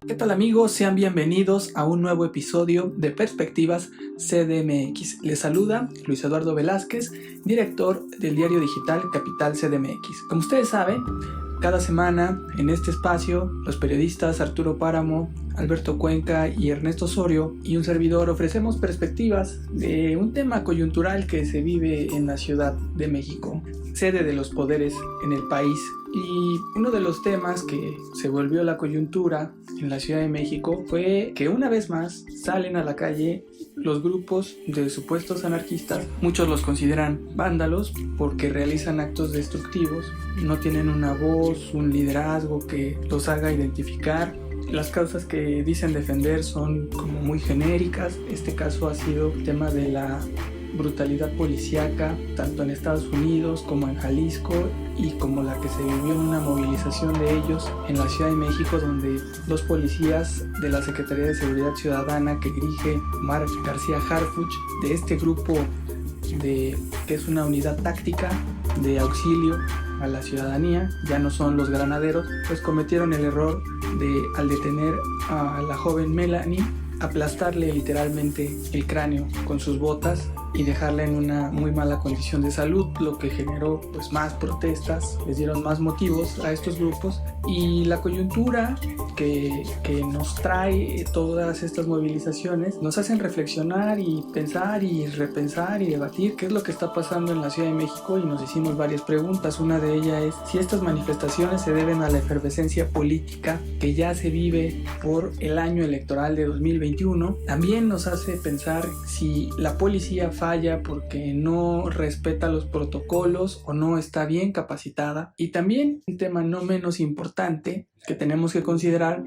¿Qué tal amigos? Sean bienvenidos a un nuevo episodio de Perspectivas CDMX. Les saluda Luis Eduardo Velázquez, director del diario digital Capital CDMX. Como ustedes saben, cada semana en este espacio los periodistas Arturo Páramo, Alberto Cuenca y Ernesto Osorio y un servidor ofrecemos perspectivas de un tema coyuntural que se vive en la Ciudad de México, sede de los poderes en el país. Y uno de los temas que se volvió la coyuntura en la Ciudad de México fue que una vez más salen a la calle los grupos de supuestos anarquistas. Muchos los consideran vándalos porque realizan actos destructivos, no tienen una voz, un liderazgo que los haga identificar. Las causas que dicen defender son como muy genéricas. Este caso ha sido el tema de la brutalidad policíaca, tanto en Estados Unidos como en Jalisco, y como la que se vivió en una movilización de ellos en la Ciudad de México, donde dos policías de la Secretaría de Seguridad Ciudadana que dirige Omar García Harfuch, de este grupo que es una unidad táctica de auxilio a la ciudadanía, ya no son los granaderos, pues cometieron el error de, al detener a la joven Melanie, aplastarle literalmente el cráneo con sus botas y dejarla en una muy mala condición de salud, lo que generó pues más protestas, les dieron más motivos a estos grupos. Y la coyuntura que nos trae todas estas movilizaciones nos hacen reflexionar y pensar y repensar y debatir qué es lo que está pasando en la Ciudad de México, y nos hicimos varias preguntas. Una de ellas es si estas manifestaciones se deben a la efervescencia política que ya se vive por el año electoral de 2021. También nos hace pensar si la policía falla porque no respeta los protocolos o no está bien capacitada. Y también un tema no menos importante que tenemos que considerar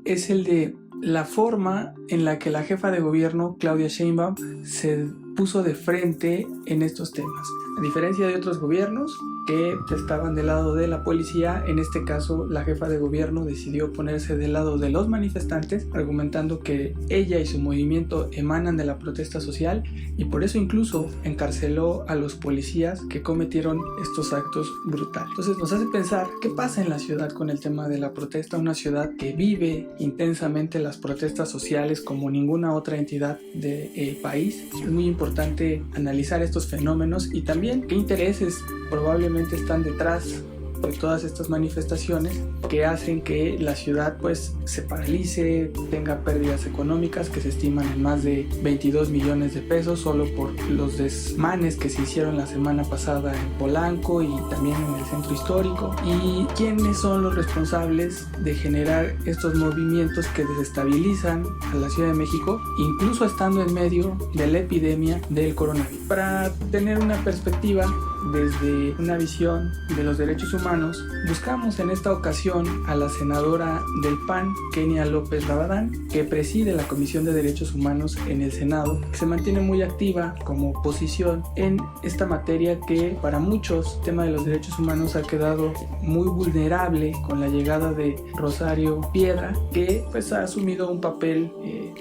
es el de la forma en la que la jefa de gobierno, Claudia Sheinbaum, se puso de frente en estos temas. A diferencia de otros gobiernos que estaban del lado de la policía, en este caso la jefa de gobierno decidió ponerse del lado de los manifestantes, argumentando que ella y su movimiento emanan de la protesta social, y por eso incluso encarceló a los policías que cometieron estos actos brutales. Entonces nos hace pensar qué pasa en la ciudad con el tema de la protesta, una ciudad que vive intensamente las protestas sociales como ninguna otra entidad del país. Es muy importante analizar estos fenómenos y también qué intereses probablemente están detrás de todas estas manifestaciones que hacen que la ciudad pues se paralice, tenga pérdidas económicas que se estiman en más de 22 millones de pesos solo por los desmanes que se hicieron la semana pasada en Polanco y también en el centro histórico. ¿Y quiénes son los responsables de generar estos movimientos que desestabilizan a la Ciudad de México, incluso estando en medio de la epidemia del coronavirus? Para tener una perspectiva desde una visión de los derechos humanos, buscamos en esta ocasión a la senadora del PAN, Kenia López Rabadán, que preside la Comisión de Derechos Humanos en el Senado, que se mantiene muy activa como oposición en esta materia que para muchos, el tema de los derechos humanos ha quedado muy vulnerable con la llegada de Rosario Piedra, que pues ha asumido un papel,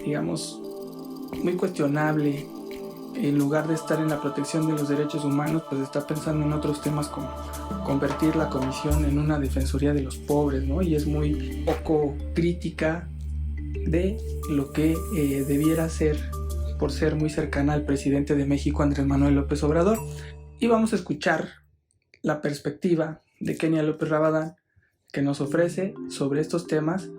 digamos, muy cuestionable. En lugar de estar en la protección de los derechos humanos, pues está pensando en otros temas como convertir la comisión en una defensoría de los pobres, ¿no? Y es muy poco crítica de lo que debiera ser, por ser muy cercana al presidente de México, Andrés Manuel López Obrador. Y vamos a escuchar la perspectiva de Kenia López Rabadán, que nos ofrece sobre estos temas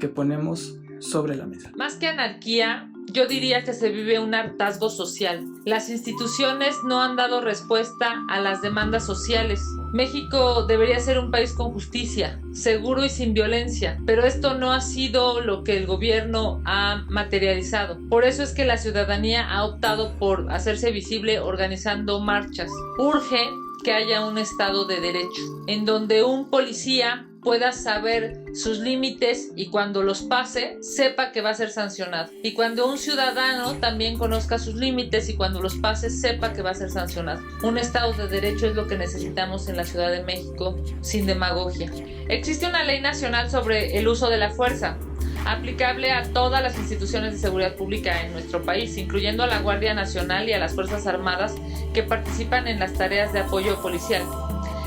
que ponemos sobre la mesa. Más que anarquía, yo diría que se vive un hartazgo social. Las instituciones no han dado respuesta a las demandas sociales. México debería ser un país con justicia, seguro y sin violencia, pero esto no ha sido lo que el gobierno ha materializado. Por eso es que la ciudadanía ha optado por hacerse visible organizando marchas. Urge que haya un Estado de Derecho, en donde un policía pueda saber sus límites y cuando los pase, sepa que va a ser sancionado. Y cuando un ciudadano también conozca sus límites y cuando los pase, sepa que va a ser sancionado. Un Estado de Derecho es lo que necesitamos en la Ciudad de México, sin demagogia. Existe una ley nacional sobre el uso de la fuerza, aplicable a todas las instituciones de seguridad pública en nuestro país, incluyendo a la Guardia Nacional y a las Fuerzas Armadas que participan en las tareas de apoyo policial.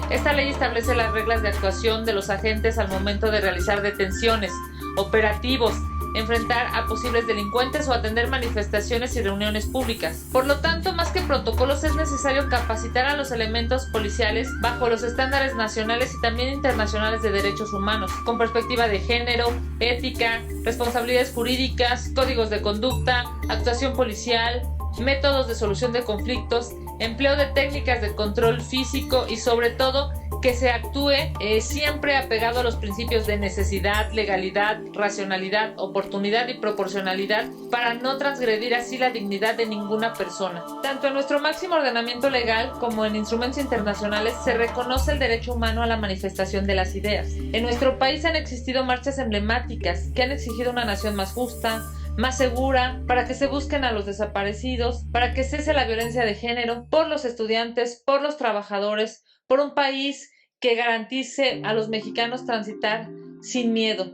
Esta ley establece las reglas de actuación de los agentes al momento de realizar detenciones, operativos, enfrentar a posibles delincuentes o atender manifestaciones y reuniones públicas. Por lo tanto, más que protocolos, es necesario capacitar a los elementos policiales bajo los estándares nacionales y también internacionales de derechos humanos, con perspectiva de género, ética, responsabilidades jurídicas, códigos de conducta, actuación policial, métodos de solución de conflictos, empleo de técnicas de control físico y sobre todo que se actúe siempre apegado a los principios de necesidad, legalidad, racionalidad, oportunidad y proporcionalidad para no transgredir así la dignidad de ninguna persona. Tanto en nuestro máximo ordenamiento legal como en instrumentos internacionales se reconoce el derecho humano a la manifestación de las ideas. En nuestro país han existido marchas emblemáticas que han exigido una nación más justa, más segura, para que se busquen a los desaparecidos, para que cese la violencia de género, por los estudiantes, por los trabajadores, por un país que garantice a los mexicanos transitar sin miedo.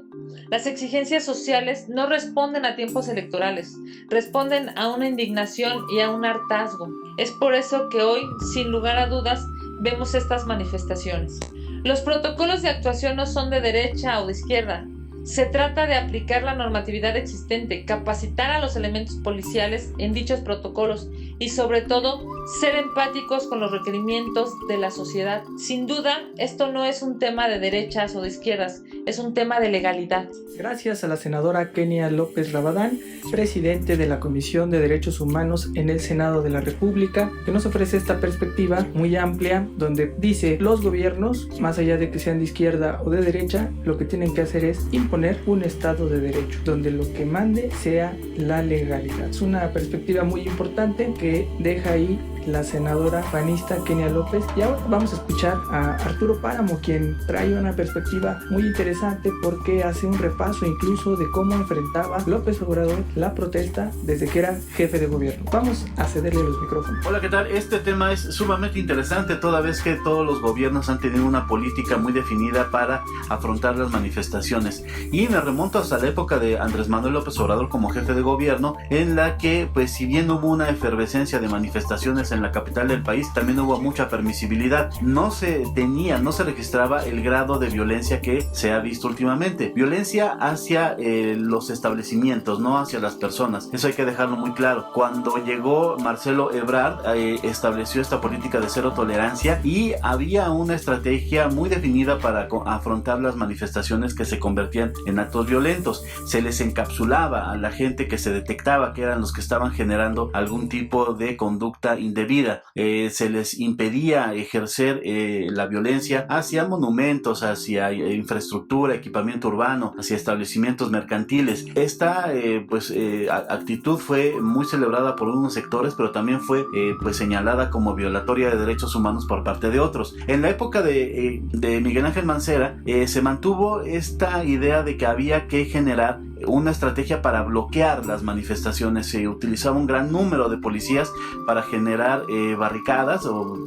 Las exigencias sociales no responden a tiempos electorales, responden a una indignación y a un hartazgo. Es por eso que hoy, sin lugar a dudas, vemos estas manifestaciones. Los protocolos de actuación no son de derecha o de izquierda. Se trata de aplicar la normatividad existente, capacitar a los elementos policiales en dichos protocolos y sobre todo ser empáticos con los requerimientos de la sociedad. Sin duda, esto no es un tema de derechas o de izquierdas, es un tema de legalidad. Gracias a la senadora Kenia López Rabadán, presidente de la Comisión de Derechos Humanos en el Senado de la República, que nos ofrece esta perspectiva muy amplia donde dice los gobiernos, más allá de que sean de izquierda o de derecha, lo que tienen que hacer es imponer un Estado de Derecho, donde lo que mande sea la legalidad. Es una perspectiva muy importante que deja ahí la senadora panista Kenia López. Y ahora vamos a escuchar a Arturo Páramo, quien trae una perspectiva muy interesante porque hace un repaso incluso de cómo enfrentaba López Obrador la protesta desde que era jefe de gobierno. Vamos a cederle los micrófonos. Hola, ¿qué tal? Este tema es sumamente interesante toda vez que todos los gobiernos han tenido una política muy definida para afrontar las manifestaciones. Y me remonto hasta la época de Andrés Manuel López Obrador como jefe de gobierno, en la que, pues, si bien hubo una efervescencia de manifestaciones en la capital del país, también hubo mucha permisibilidad. No se registraba el grado de violencia que se ha visto últimamente. Violencia hacia los establecimientos, no hacia las personas. Eso hay que dejarlo muy claro. Cuando llegó Marcelo Ebrard, estableció esta política de cero tolerancia y había una estrategia muy definida para afrontar las manifestaciones que se convertían en actos violentos. Se les encapsulaba a la gente que se detectaba que eran los que estaban generando algún tipo de conducta indebida. Se les impedía ejercer la violencia hacia monumentos, hacia infraestructura, equipamiento urbano, hacia establecimientos mercantiles. Esta actitud fue muy celebrada por unos sectores, pero también fue señalada como violatoria de derechos humanos por parte de otros. En la época de Miguel Ángel Mancera se mantuvo esta idea de que había que generar una estrategia para bloquear las manifestaciones. Se utilizaba un gran número de policías para generar barricadas o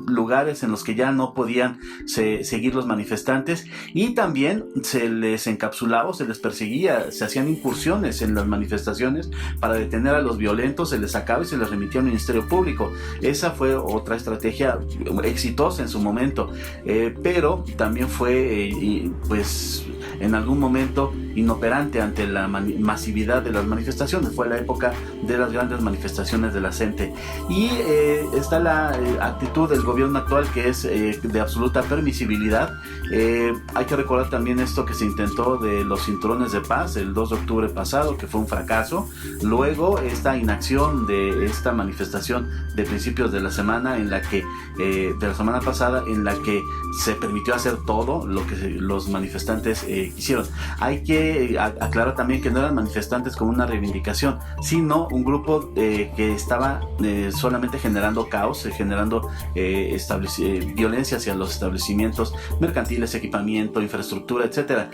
lugares en los que ya no podían seguir los manifestantes, y también se les encapsulaba o se les perseguía, se hacían incursiones en las manifestaciones para detener a los violentos, se les sacaba y se les remitía al Ministerio Público. Esa fue otra estrategia exitosa en su momento, pero también fue en algún momento inoperante ante la masividad de las manifestaciones. Fue la época de las grandes manifestaciones de la gente, y está la actitud del gobierno actual, que es de absoluta permisibilidad. Hay que recordar también esto que se intentó de los cinturones de paz el 2 de octubre pasado, que fue un fracaso. Luego esta inacción de esta manifestación de principios de la semana, en la que de la semana pasada, en la que se permitió hacer todo lo que los manifestantes quisieron. Hay que aclarar también que no eran manifestantes como una reivindicación, sino un grupo que estaba solamente generando caos, generando violencia hacia los establecimientos mercantiles, equipamiento, infraestructura, etcétera.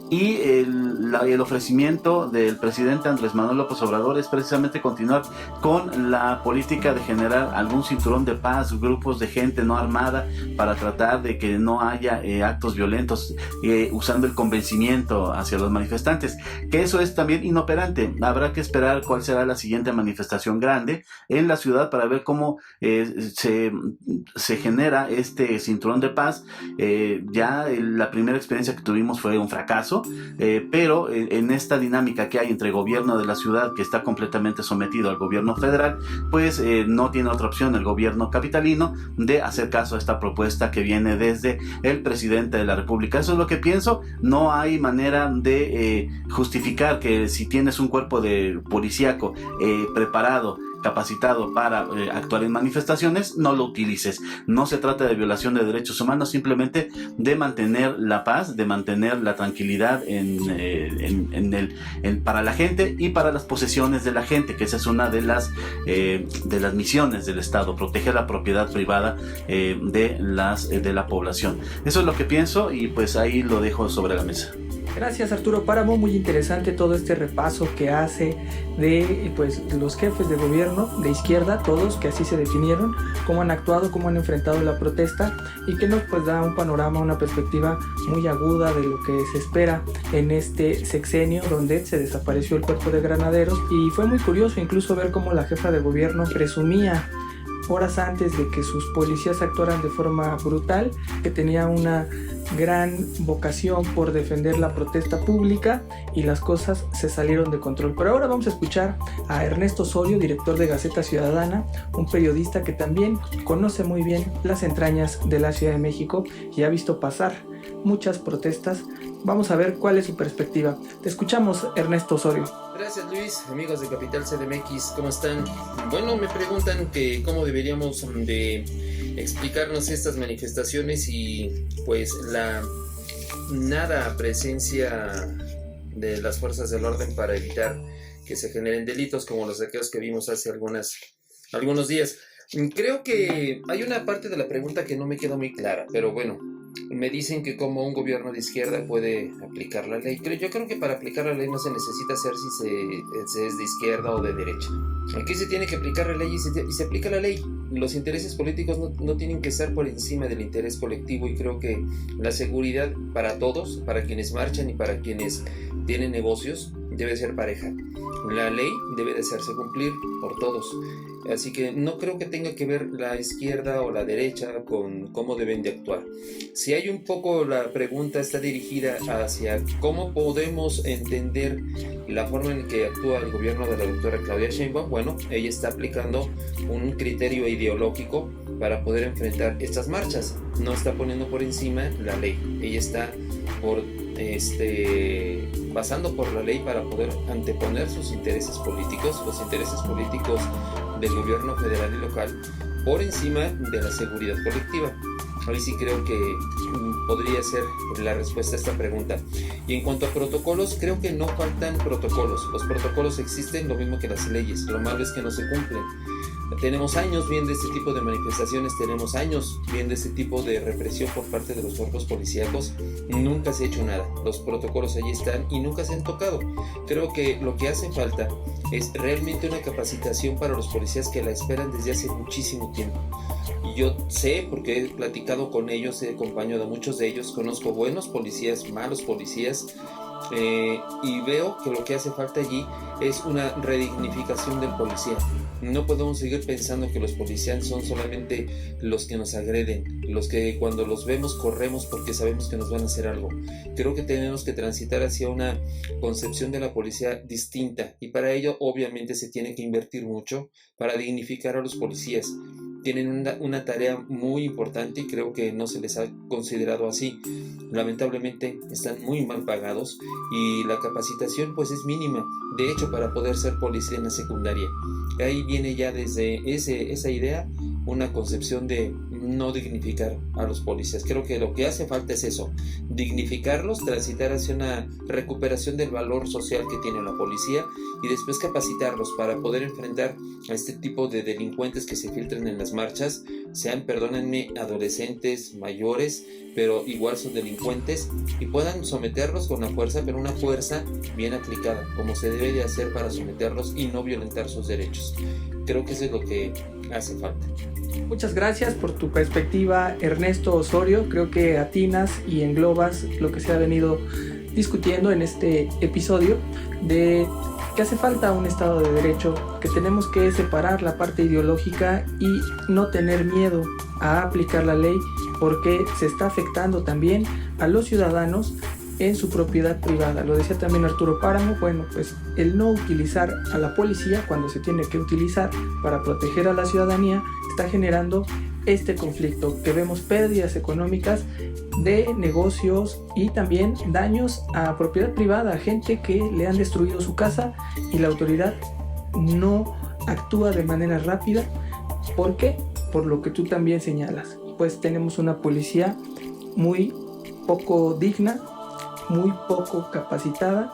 Y el ofrecimiento del presidente Andrés Manuel López Obrador es precisamente continuar con la política de generar algún cinturón de paz, grupos de gente no armada, para tratar de que no haya actos violentos, usando el convencimiento hacia los manifestantes, que eso es también inoperante. Habrá que esperar cuál será la siguiente manifestación grande en la ciudad para ver cómo se genera este cinturón de paz. La primera experiencia que tuvimos fue un fracaso, pero en esta dinámica que hay entre el gobierno de la ciudad, que está completamente sometido al gobierno federal, pues no tiene otra opción el gobierno capitalino de hacer caso a esta propuesta que viene desde el presidente de la República. Eso es lo que pienso. No hay manera de justificar que si tienes un cuerpo de policíaco preparado, capacitado para actuar en manifestaciones, no lo utilices. No se trata de violación de derechos humanos, simplemente de mantener la paz, de mantener la tranquilidad para la gente y para las posesiones de la gente, que esa es una de las misiones del Estado, proteger la propiedad privada de la población. Eso es lo que pienso y pues ahí lo dejo sobre la mesa. Gracias, Arturo Páramo, muy interesante todo este repaso que hace de pues los jefes de gobierno de izquierda, todos que así se definieron, cómo han actuado, cómo han enfrentado la protesta y que nos pues da un panorama, una perspectiva muy aguda de lo que se espera en este sexenio donde se desapareció el cuerpo de granaderos. Y fue muy curioso incluso ver cómo la jefa de gobierno presumía horas antes de que sus policías actuaran de forma brutal, que tenía una gran vocación por defender la protesta pública y las cosas se salieron de control. Pero ahora vamos a escuchar a Ernesto Osorio, director de Gaceta Ciudadana, un periodista que también conoce muy bien las entrañas de la Ciudad de México y ha visto pasar muchas protestas. Vamos a ver cuál es su perspectiva. Te escuchamos, Ernesto Osorio. Gracias, Luis. Amigos de Capital CDMX, ¿cómo están? Bueno, me preguntan que cómo deberíamos de explicarnos estas manifestaciones y pues la nada presencia de las fuerzas del orden para evitar que se generen delitos como los saqueos que vimos hace algunos días. Creo que hay una parte de la pregunta que no me queda muy clara, pero bueno, me dicen que como un gobierno de izquierda puede aplicar la ley. Yo creo que para aplicar la ley no se necesita saber si es de izquierda o de derecha. Aquí se tiene que aplicar la ley y se aplica la ley. Los intereses políticos no tienen que estar por encima del interés colectivo, y creo que la seguridad para todos, para quienes marchan y para quienes tienen negocios, debe ser pareja. La ley debe de hacerse cumplir por todos. Así que no creo que tenga que ver la izquierda o la derecha con cómo deben de actuar. Si hay un poco, la pregunta está dirigida hacia cómo podemos entender la forma en que actúa el gobierno de la doctora Claudia Sheinbaum. Bueno, ella está aplicando un criterio ideológico para poder enfrentar estas marchas. No está poniendo por encima la ley. Ella está pasando por la ley para poder anteponer sus intereses políticos, los intereses políticos del gobierno federal y local, por encima de la seguridad colectiva. Ahí sí creo que podría ser la respuesta a esta pregunta. Y en cuanto a protocolos, creo que no faltan protocolos. Los protocolos existen, lo mismo que las leyes. Lo malo es que no se cumplen. Tenemos años viendo este tipo de manifestaciones, tenemos años viendo este tipo de represión por parte de los cuerpos policíacos. Nunca se ha hecho nada. Los protocolos allí están y nunca se han tocado. Creo que lo que hace falta es realmente una capacitación para los policías que la esperan desde hace muchísimo tiempo. Y yo sé, porque he platicado con ellos, he acompañado a muchos de ellos, conozco buenos policías, malos policías, y veo que lo que hace falta allí es una redignificación del policía. No podemos seguir pensando que los policías son solamente los que nos agreden, los que cuando los vemos corremos porque sabemos que nos van a hacer algo. Creo que tenemos que transitar hacia una concepción de la policía distinta, y para ello obviamente se tiene que invertir mucho para dignificar a los policías. Tienen una tarea muy importante y creo que no se les ha considerado así. Lamentablemente están muy mal pagados y la capacitación pues es mínima, de hecho, para poder ser policía en la secundaria. Ahí viene ya desde esa idea una concepción de no dignificar a los policías. Creo que lo que hace falta es eso, dignificarlos, transitar hacia una recuperación del valor social que tiene la policía y después capacitarlos para poder enfrentar a este tipo de delincuentes que se filtran en las marchas, sean, perdónenme, adolescentes, mayores, pero igual son delincuentes, y puedan someterlos con la fuerza, pero una fuerza bien aplicada, como se debe de hacer para someterlos y no violentar sus derechos. Creo que eso es lo que hace falta. Muchas gracias por tu perspectiva, Ernesto Osorio. Creo que atinas y englobas lo que se ha venido discutiendo en este episodio de que hace falta un Estado de Derecho, que tenemos que separar la parte ideológica y no tener miedo a aplicar la ley, porque se está afectando también a los ciudadanos en su propiedad privada. Lo decía también Arturo Páramo, bueno, pues el no utilizar a la policía cuando se tiene que utilizar para proteger a la ciudadanía está generando este conflicto, que vemos pérdidas económicas de negocios y también daños a propiedad privada, a gente que le han destruido su casa y la autoridad no actúa de manera rápida. ¿Por qué? Por lo que tú también señalas, pues tenemos una policía muy poco digna, muy poco capacitada,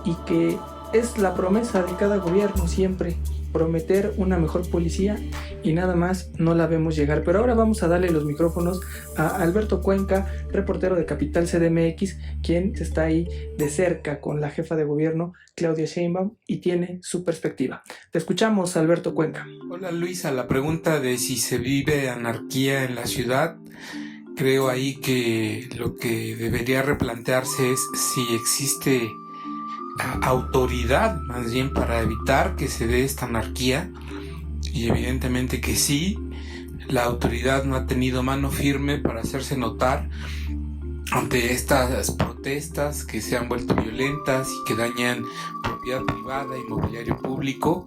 y que es la promesa de cada gobierno siempre, prometer una mejor policía, y nada más no la vemos llegar. Pero ahora vamos a darle los micrófonos a Alberto Cuenca, reportero de Capital CDMX, quien está ahí de cerca con la jefa de gobierno, Claudia Sheinbaum, y tiene su perspectiva. Te escuchamos, Alberto Cuenca. Hola Luisa, la pregunta de si se vive anarquía en la ciudad, creo ahí que lo que debería replantearse es si existe autoridad más bien para evitar que se dé esta anarquía, y evidentemente que sí, la autoridad no ha tenido mano firme para hacerse notar ante estas protestas que se han vuelto violentas y que dañan propiedad privada y mobiliario público.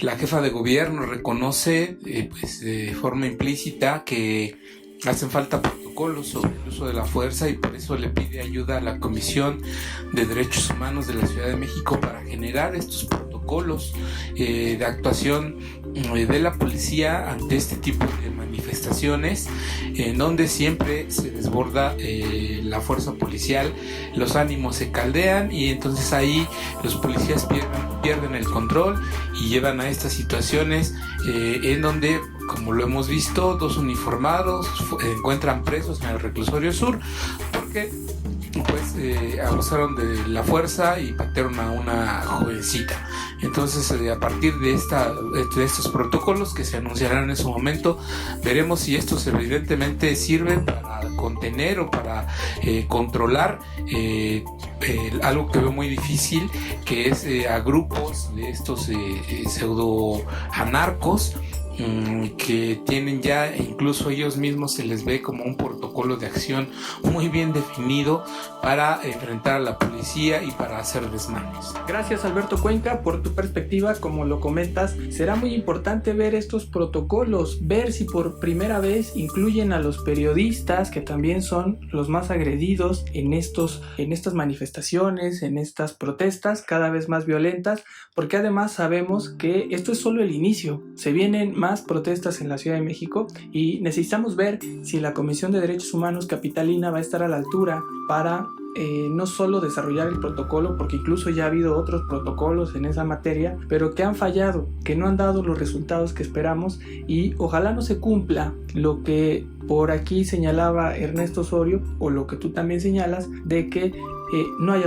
La jefa de gobierno reconoce pues de forma implícita que hacen falta protocolos sobre el uso de la fuerza, y por eso le pide ayuda a la Comisión de Derechos Humanos de la Ciudad de México para generar estos protocolos de actuación de la policía ante este tipo de manifestaciones, en donde siempre se desborda la fuerza policial, los ánimos se caldean y entonces ahí los policías pierden el control y llevan a estas situaciones en donde, como lo hemos visto, dos uniformados encuentran presos en el reclusorio sur porque pues abusaron de la fuerza y patearon a una jovencita. Entonces a partir de estos protocolos que se anunciarán en su momento, veremos si estos evidentemente sirven para contener o para controlar algo que veo muy difícil, que es a grupos de estos pseudo anarcos que tienen ya, incluso ellos mismos se les ve como un protocolo de acción muy bien definido para enfrentar a la policía y para hacer desmanes. Gracias, Alberto Cuenca, por tu perspectiva. Como lo comentas, será muy importante ver estos protocolos, ver si por primera vez incluyen a los periodistas, que también son los más agredidos en estas manifestaciones, en estas protestas cada vez más violentas, porque además sabemos que esto es solo el inicio, se vienen más protestas en la Ciudad de México y necesitamos ver si la Comisión de Derechos Humanos capitalina va a estar a la altura para no solo desarrollar el protocolo, porque incluso ya ha habido otros protocolos en esa materia, pero que han fallado, que no han dado los resultados que esperamos, y ojalá no se cumpla lo que por aquí señalaba Ernesto Osorio, o lo que tú también señalas, de que no hay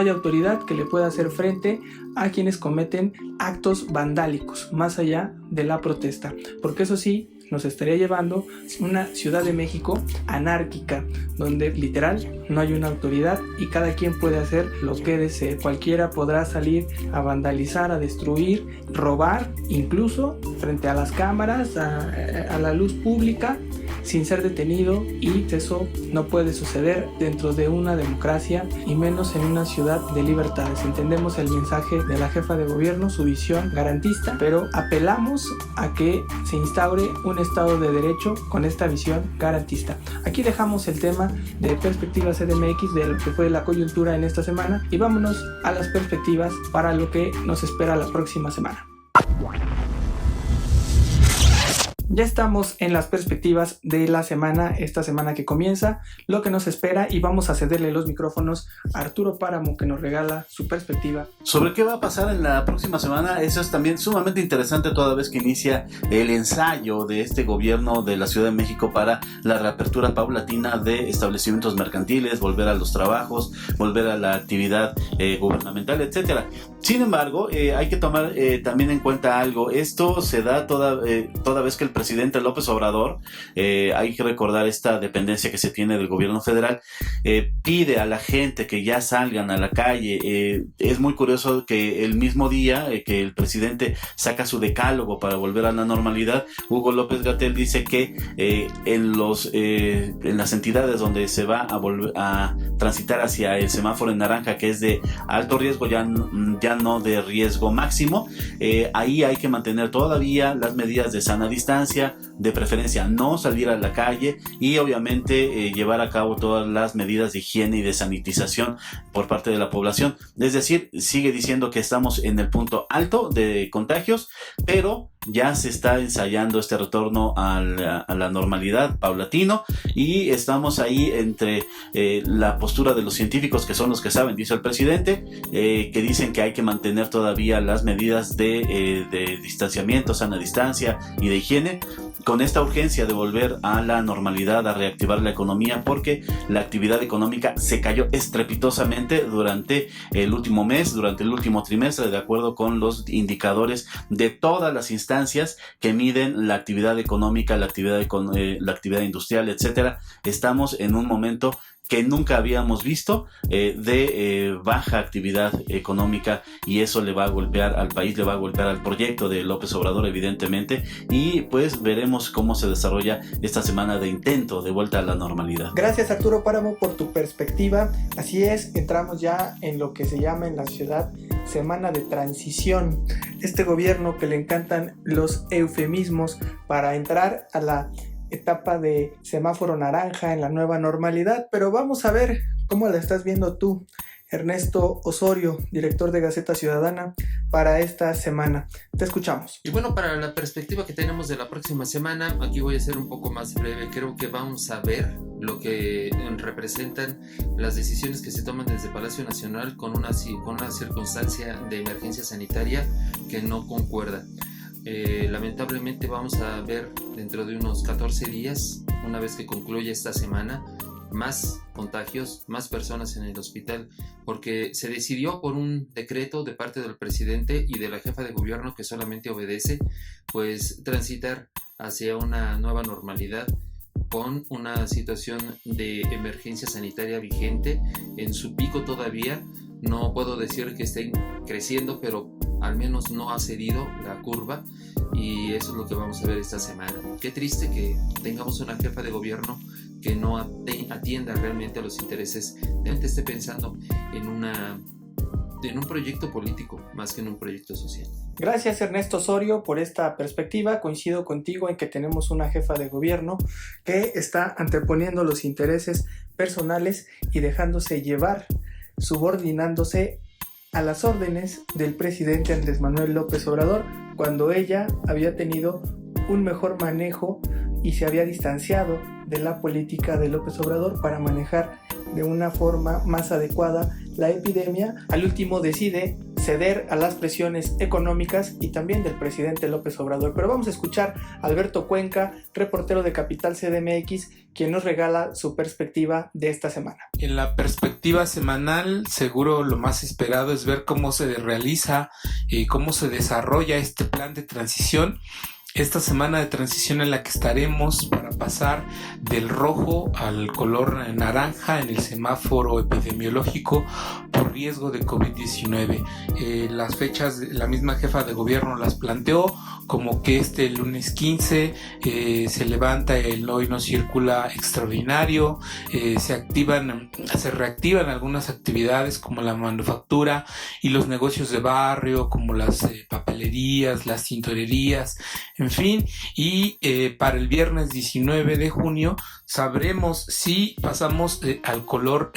autoridad que le pueda hacer frente a quienes cometen actos vandálicos más allá de la protesta, porque eso sí nos estaría llevando a una Ciudad de México anárquica, donde literal no hay una autoridad y cada quien puede hacer lo que desee. Cualquiera podrá salir a vandalizar, a destruir, robar, incluso frente a las cámaras, a la luz pública, sin ser detenido, y eso no puede suceder dentro de una democracia y menos en una ciudad de libertades. Entendemos el mensaje de la jefa de gobierno, su visión garantista, pero apelamos a que se instaure un Estado de Derecho con esta visión garantista. Aquí dejamos el tema de Perspectiva CDMX, de lo que fue la coyuntura en esta semana, y vámonos a las perspectivas para lo que nos espera la próxima semana. Ya estamos en las perspectivas de la semana, esta semana que comienza, lo que nos espera, y vamos a cederle los micrófonos a Arturo Páramo, que nos regala su perspectiva. Sobre qué va a pasar en la próxima semana, eso es también sumamente interesante toda vez que inicia el ensayo de este gobierno de la Ciudad de México para la reapertura paulatina de establecimientos mercantiles, volver a los trabajos, volver a la actividad gubernamental, etcétera. Sin embargo, hay que tomar también en cuenta algo. Esto se da toda vez que el presidente López Obrador, hay que recordar esta dependencia que se tiene del gobierno federal, pide a la gente que ya salgan a la calle. Es muy curioso que el mismo día que el presidente saca su decálogo para volver a la normalidad, Hugo López-Gatell dice que en las entidades donde se va a transitar hacia el semáforo en naranja, que es de alto riesgo, ya no de riesgo máximo, ahí hay que mantener todavía las medidas de sana distancia, de preferencia no salir a la calle y obviamente llevar a cabo todas las medidas de higiene y de sanitización por parte de la población. Es decir, sigue diciendo que estamos en el punto alto de contagios, pero ya se está ensayando este retorno a la normalidad paulatino, y estamos ahí entre la postura de los científicos, que son los que saben, dice el presidente, que dicen que hay que mantener todavía las medidas de distanciamiento, sana distancia y de higiene, con esta urgencia de volver a la normalidad, a reactivar la economía, porque la actividad económica se cayó estrepitosamente durante el último mes, durante el último trimestre, de acuerdo con los indicadores de todas las instancias que miden la actividad económica, la actividad industrial, etcétera. Estamos en un momento que nunca habíamos visto de baja actividad económica, y eso le va a golpear al país, le va a golpear al proyecto de López Obrador, evidentemente, y pues veremos cómo se desarrolla esta semana de intento de vuelta a la normalidad. Gracias, Arturo Páramo, por tu perspectiva. Así es, entramos ya en lo que se llama en la ciudad semana de transición. Este gobierno que le encantan los eufemismos para entrar a la etapa de semáforo naranja en la nueva normalidad, pero vamos a ver cómo la estás viendo tú, Ernesto Osorio, director de Gaceta Ciudadana, para esta semana. Te escuchamos. Y bueno, para la perspectiva que tenemos de la próxima semana, aquí voy a ser un poco más breve. Creo que vamos a ver lo que representan las decisiones que se toman desde Palacio Nacional con una circunstancia de emergencia sanitaria que no concuerda. Lamentablemente vamos a ver dentro de unos 14 días, una vez que concluya esta semana, más contagios, más personas en el hospital, porque se decidió por un decreto de parte del presidente y de la jefa de gobierno, que solamente obedece, pues transitar hacia una nueva normalidad con una situación de emergencia sanitaria vigente en su pico todavía. No puedo decir que estén creciendo, pero al menos no ha cedido la curva, y eso es lo que vamos a ver esta semana. Qué triste que tengamos una jefa de gobierno que no atienda realmente a los intereses, realmente esté pensando en un proyecto político más que en un proyecto social. Gracias, Ernesto Osorio, por esta perspectiva. Coincido contigo en que tenemos una jefa de gobierno que está anteponiendo los intereses personales y dejándose llevar, subordinándose a las órdenes del presidente Andrés Manuel López Obrador, cuando ella había tenido un mejor manejo y se había distanciado de la política de López Obrador para manejar de una forma más adecuada la epidemia. Al último decide ceder a las presiones económicas y también del presidente López Obrador. Pero vamos a escuchar a Alberto Cuenca, reportero de Capital CDMX, quien nos regala su perspectiva de esta semana. En la perspectiva semanal, seguro lo más esperado es ver cómo se realiza y cómo se desarrolla este plan de transición. Esta semana de transición en la que estaremos para pasar del rojo al color naranja en el semáforo epidemiológico por riesgo de COVID-19. Las fechas, la misma jefa de gobierno las planteó como que este lunes 15 se levanta el hoy no circula extraordinario, se reactivan algunas actividades como la manufactura y los negocios de barrio, como las papelerías, las tintorerías, en fin, y para el viernes 19 de junio sabremos si pasamos al color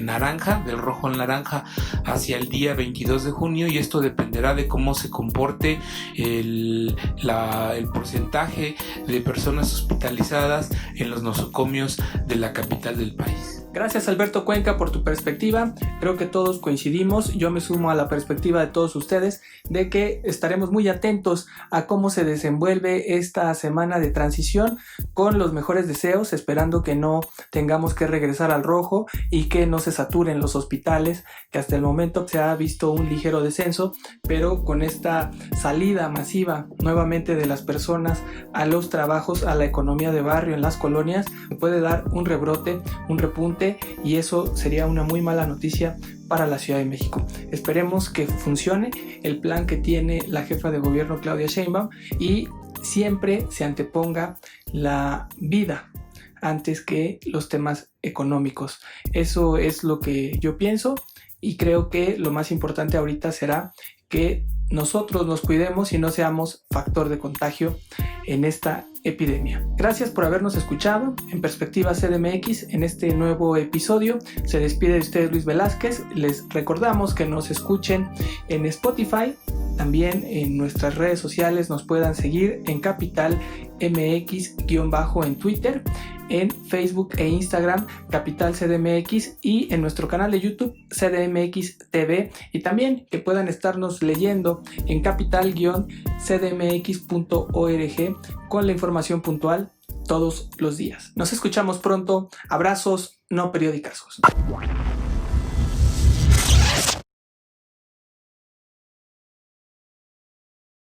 naranja, del rojo al naranja, hacia el día 22 de junio, y esto dependerá de cómo se comporte el el porcentaje de personas hospitalizadas en los nosocomios de la capital del país. Gracias, Alberto Cuenca, por tu perspectiva. Creo que todos coincidimos, yo me sumo a la perspectiva de todos ustedes, de que estaremos muy atentos a cómo se desenvuelve esta semana de transición, con los mejores deseos, esperando que no tengamos que regresar al rojo y que no se saturen los hospitales, que hasta el momento se ha visto un ligero descenso, pero con esta salida masiva nuevamente de las personas a los trabajos, a la economía de barrio en las colonias, puede dar un rebrote, un repunte, y eso sería una muy mala noticia para la Ciudad de México. Esperemos que funcione el plan que tiene la jefa de gobierno Claudia Sheinbaum y siempre se anteponga la vida antes que los temas económicos. Eso es lo que yo pienso, y creo que lo más importante ahorita será que nosotros nos cuidemos y no seamos factor de contagio en esta epidemia. Gracias por habernos escuchado en Perspectiva CDMX en este nuevo episodio. Se despide de ustedes Luis Velázquez. Les recordamos que nos escuchen en Spotify, también en nuestras redes sociales nos puedan seguir en Capital MX- en Twitter, en Facebook e Instagram Capital CDMX, y en nuestro canal de YouTube CDMX TV, y también que puedan estarnos leyendo en capital-cdmx.org con la información puntual todos los días. Nos escuchamos pronto. Abrazos, no periodicazos.